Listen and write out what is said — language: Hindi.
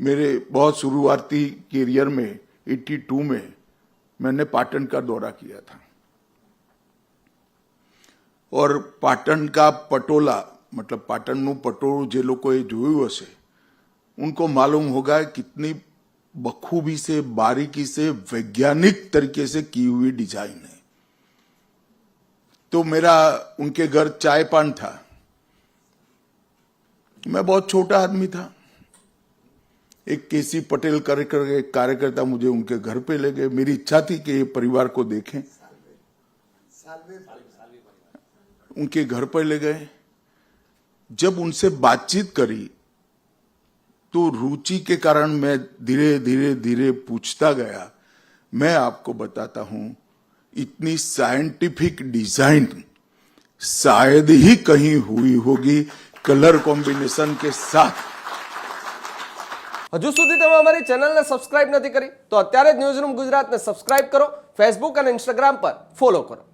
मेरे बहुत शुरुआती करियर में 82 में मैंने पाटन का दौरा किया था और पाटन का पटोला मतलब पाटनનું પટોળું જે લોકોએ જોયું હશે उनको मालूम होगा कितनी बखूबी से बारीकी से वैज्ञानिक तरीके से की हुई डिजाइन है। तो मेरा उनके घर चाय पान था। मैं बहुत छोटा आदमी था। एक केसी पटेल कार्यकर्ता मुझे उनके घर पे ले गए। मेरी इच्छा थी कि ये परिवार को देखें। उनके घर पर ले गए। जब उनसे बातचीत करी तो रुचि के कारण मैं धीरे धीरे धीरे पूछता गया। मैं आपको बताता हूं, इतनी साइंटिफिक डिजाइन शायद ही कहीं हुई होगी कलर कॉम्बिनेशन के साथ। हजू सुधी तमे अमारी चेनल ने सब्सक्राइब नहीं करी तो अत्यारे ज न्यूज़रूम गुजरात ने सब्सक्राइब करो, फेसबुक और इंस्टाग्राम पर फॉलो करो।